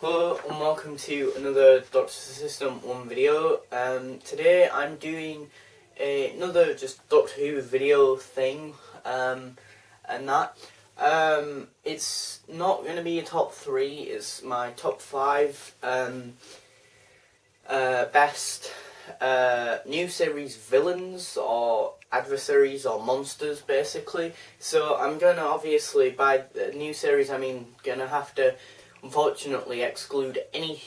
Hello and welcome to another Doctor System 1 video. Today I'm doing another just Doctor Who video thing, and that. It's not going to be a top 3, it's my top 5 best new series villains or adversaries or monsters, basically. So I'm going to obviously, by the new series I mean going to have to unfortunately exclude any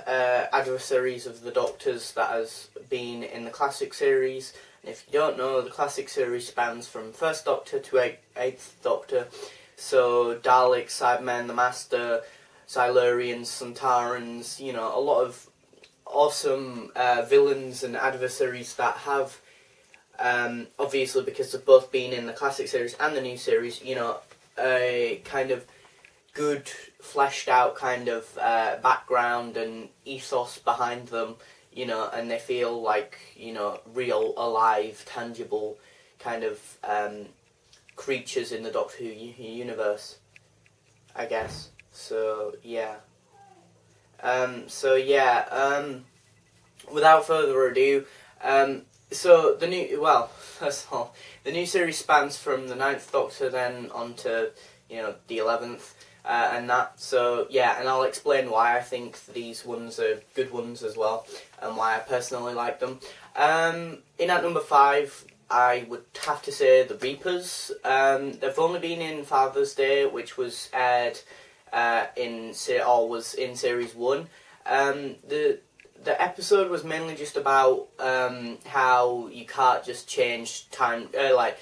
adversaries of the Doctors that has been in the classic series. And if you don't know, the classic series spans from 1st Doctor to 8th Doctor. So Daleks, Cybermen, the Master, Silurians, Sontarans, you know, a lot of awesome villains and adversaries that have, obviously because they've both been in the classic series and the new series, you know, a kind of good fleshed out kind of background and ethos behind them, you know, and they feel like, you know, real, alive, tangible kind of creatures in the Doctor Who universe, I guess. So yeah. Without further ado, so the new, well, first of all, the new series spans from the 9th Doctor then on to, you know, the 11th, and that, so yeah, and I'll explain why I think these ones are good ones as well, and why I personally like them. In at number 5, I would have to say the Reapers. They've only been in Father's Day, which was aired in Series 1. The episode was mainly just about how you can't just change time, like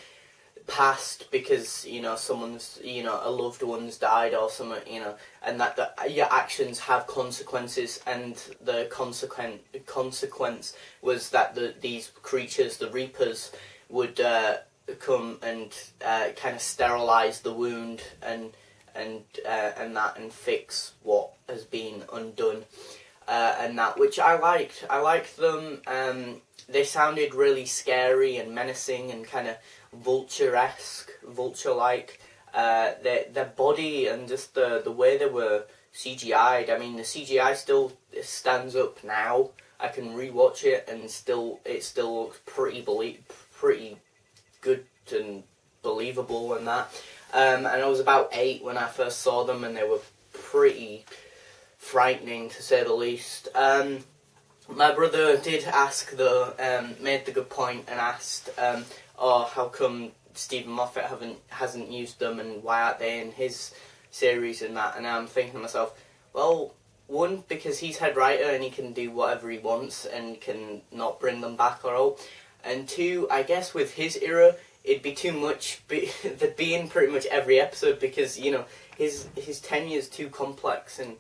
past, because, you know, someone's, you know, a loved one's died or something, you know, and that your actions have consequences, and the consequence was that these creatures, the Reapers, would come and kind of sterilise the wound and fix what has been undone. And that, which I liked. I liked them. They sounded really scary and menacing and kind of vulture-esque, vulture-like. Their body and just the way they were CGI'd. I mean, the CGI still stands up now. I can rewatch it and it still looks pretty good and believable and that. And I was about 8 when I first saw them, and they were pretty frightening, to say the least. My brother did ask, though, made the good point and asked, how come Stephen Moffat hasn't used them, and why aren't they in his series and that? And I'm thinking to myself, well, one, because he's head writer and he can do whatever he wants and can not bring them back or all. And 2, I guess with his era, it'd be too much. They'd be in pretty much every episode, because, you know, his tenure is too complex and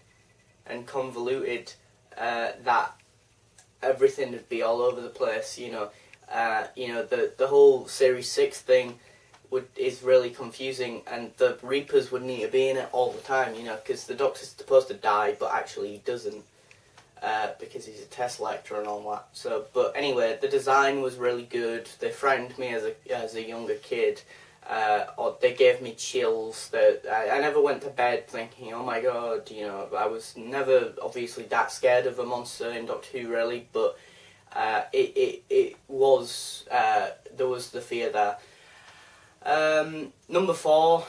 convoluted, that everything would be all over the place, you know. The whole Series 6 thing is really confusing, and the Reapers would need to be in it all the time, you know, because the Doctor's supposed to die, but actually he doesn't, because he's a test lecturer and all that. So, but anyway, the design was really good. They frightened me as a younger kid. Or they gave me chills. I never went to bed thinking, oh my god, you know, I was never obviously that scared of a monster in Doctor Who, really, but it was, there was the fear there. Number 4,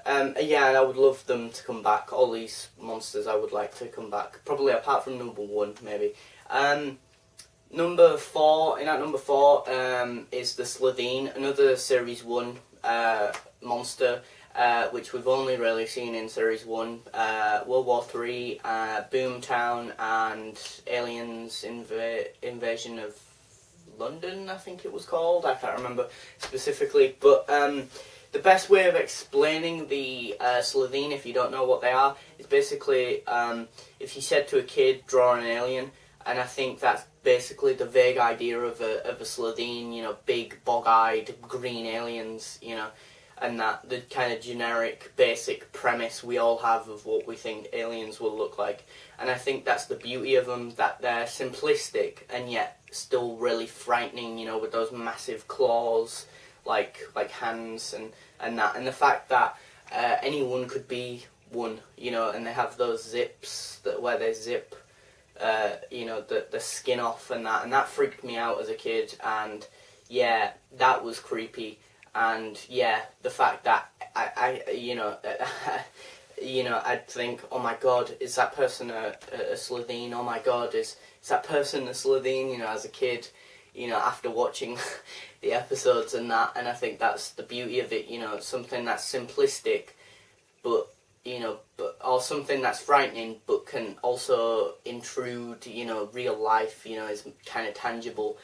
yeah, and I would love them to come back. All these monsters I would like to come back, probably apart from number 1, maybe. Number 4, in at number 4, is the Slitheen, another Series 1 monster, which we've only really seen in Series 1, World War III, Boomtown, and Aliens Invasion of London, I think it was called. I can't remember specifically, but the best way of explaining the Slitheen, if you don't know what they are, is basically, if you said to a kid, draw an alien, and I think that's basically the vague idea of a Slitheen, you know, big, bog-eyed, green aliens, you know, and that the kind of generic, basic premise we all have of what we think aliens will look like. And I think that's the beauty of them, that they're simplistic and yet still really frightening, you know, with those massive claws, like hands and that, and the fact that anyone could be one, you know, and they have those zips where they zip, you know, the skin off and that freaked me out as a kid, and yeah, that was creepy, and yeah, the fact that I you know, you know, I'd think, oh my god, is that person a Slitheen? Oh my god, is that person a Slitheen? You know, as a kid, you know, after watching the episodes and that, and I think that's the beauty of it, you know, something that's simplistic, but, you know, or something that's frightening, but can also intrude, you know, real life, you know, is kind of tangible,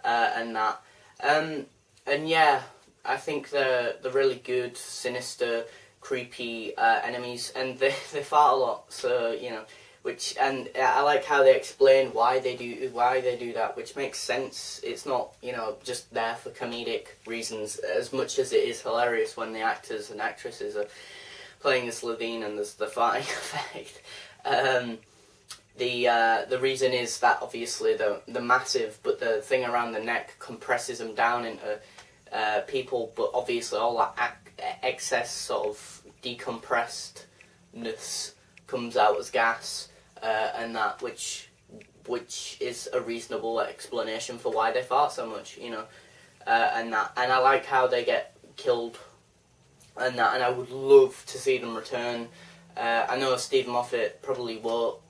and that. And yeah, I think they're really good, sinister, creepy enemies, and they fart a lot, so, you know, which, and I like how they explain why they do that, which makes sense. It's not, you know, just there for comedic reasons, as much as it is hilarious when the actors and actresses are playing the Slitheen and there's the farting effect. The reason is that obviously the massive, but the thing around the neck compresses them down into people, but obviously all that excess sort of decompressedness comes out as gas, and that which is a reasonable explanation for why they fart so much, you know, and I like how they get killed, and I would love to see them return. I know Stephen Moffat probably won't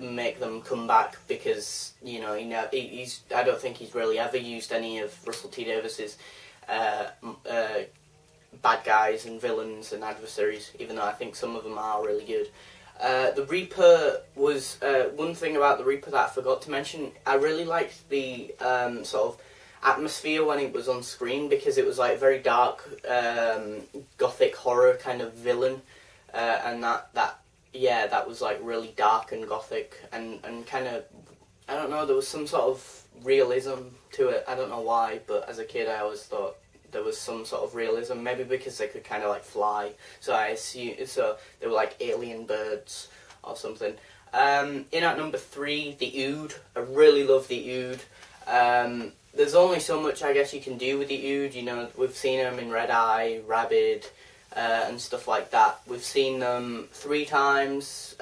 make them come back because, you know, he's I don't think he's really ever used any of Russell T Davies's bad guys and villains and adversaries, even though I think some of them are really good. The Reaper was one thing about the Reaper that I forgot to mention. I really liked the sort of atmosphere when it was on screen, because it was like very dark, gothic horror kind of villain, and that was like really dark and gothic and kind of, I don't know, there was some sort of realism to it. I don't know why, but as a kid I always thought there was some sort of realism, maybe because they could kind of like fly, so I assume they were like alien birds or something. In at number 3, the Ood. I really love the Ood. There's only so much I guess you can do with the Ood, you know, we've seen them in Red Eye, Rabid, and stuff like that. We've seen them 3 times,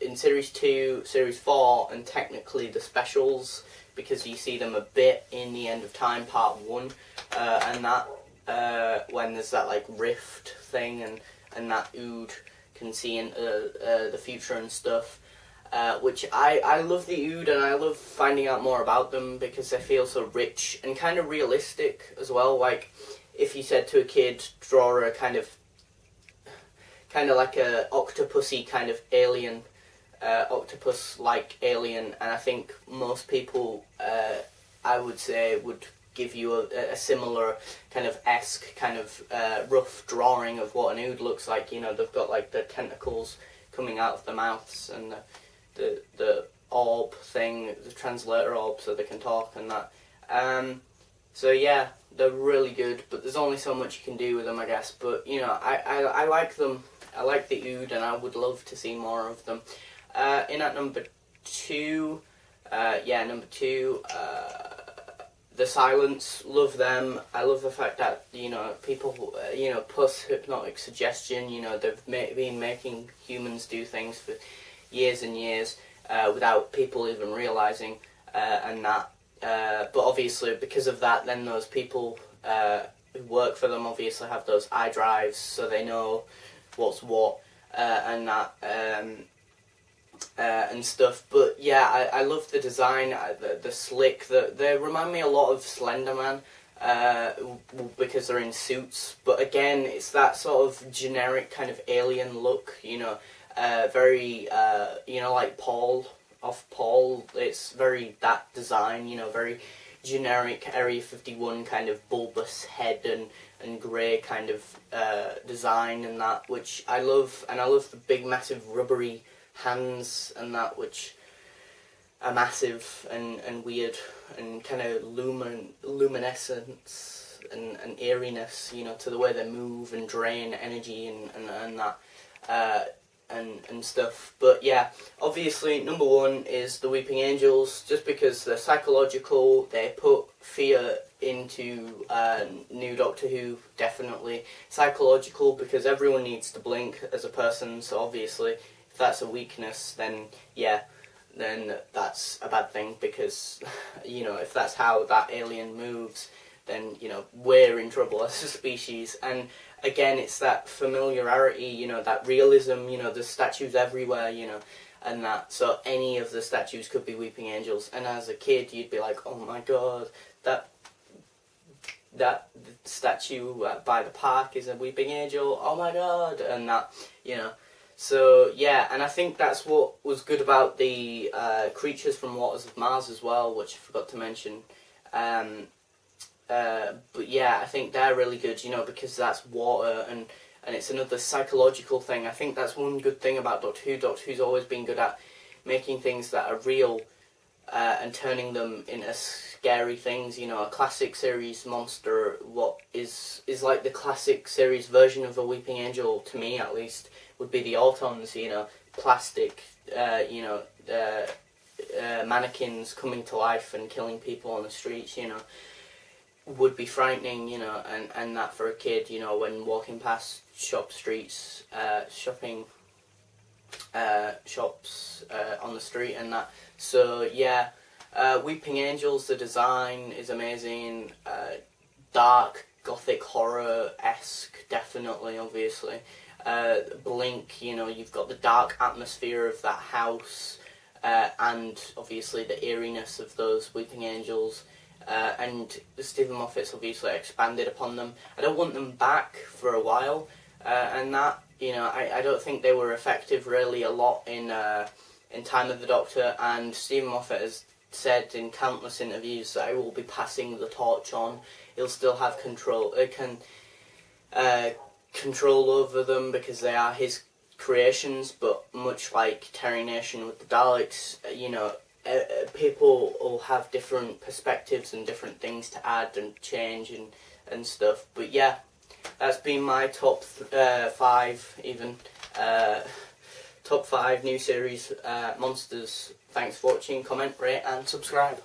in Series 2, Series 4, and technically the specials, because you see them a bit in the End of Time Part 1, and that, when there's that like rift thing, and that Ood can see into the future and stuff, which I love the Ood, and I love finding out more about them because they feel so rich and kind of realistic as well. Like, if you said to a kid, draw a kind of like a octopusy kind of alien, octopus-like alien, and I think most people, I would say, would give you a similar kind of rough drawing of what an Ood looks like. You know, they've got like the tentacles coming out of their mouths, and the orb thing, the translator orb, so they can talk and that. So yeah, they're really good, but there's only so much you can do with them, I guess. But, you know, I like them. I like the Ood, and I would love to see more of them. In at number 2, the Silence. Love them. I love the fact that, you know, people, you know, plus hypnotic suggestion, you know, they've been making humans do things for years and years without people even realising, and that. But obviously, because of that, then those people who work for them obviously have those eye drives, so they know what's what, and that, and stuff. But yeah, I love the design, the slick. They remind me a lot of Slender Man, because they're in suits. But again, it's that sort of generic kind of alien look, you know, very, you know, like Paul. It's very that design, you know, very generic Area 51 kind of bulbous head and grey kind of design and that, which I love. And I love the big massive rubbery hands and that, which are massive and weird and kind of luminescence and eeriness, you know, to the way they move and drain energy and that. and stuff. But yeah, obviously number one is the Weeping Angels, just because they're psychological. They put fear into new Doctor Who, definitely psychological, because everyone needs to blink as a person. So obviously, if that's a weakness, then yeah, then that's a bad thing, because you know, if that's how that alien moves, then you know, we're in trouble as a species. And again, it's that familiarity, you know, that realism, you know, there's statues everywhere, you know, and that, so any of the statues could be Weeping Angels. And as a kid, you'd be like, oh my god, that statue by the park is a Weeping Angel, oh my god, and that, you know. So yeah, and I think that's what was good about the Creatures from Waters of Mars as well, which I forgot to mention. But yeah, I think they're really good, you know, because that's water, and it's another psychological thing. I think that's one good thing about Doctor Who. Doctor Who's always been good at making things that are real and turning them into scary things. You know, a classic series monster, what is like the classic series version of a Weeping Angel, to me at least, would be the Autons, you know, plastic, you know, mannequins coming to life and killing people on the streets, you know, would be frightening, you know, and that for a kid, you know, when walking past shops on the street and that. So yeah, Weeping Angels, the design is amazing, dark, gothic horror-esque, definitely, obviously. Blink, you know, you've got the dark atmosphere of that house, and obviously the eeriness of those Weeping Angels. And Stephen Moffat's obviously expanded upon them. I don't want them back for a while, and that, you know, I don't think they were effective really a lot in Time of the Doctor, and Stephen Moffat has said in countless interviews that he will be passing the torch on. He'll still have control over them because they are his creations, but much like Terry Nation with the Daleks, you know, people will have different perspectives and different things to add and change and stuff. But yeah, that's been my top 5 even. Top 5 new series monsters. Thanks for watching, comment, rate and subscribe.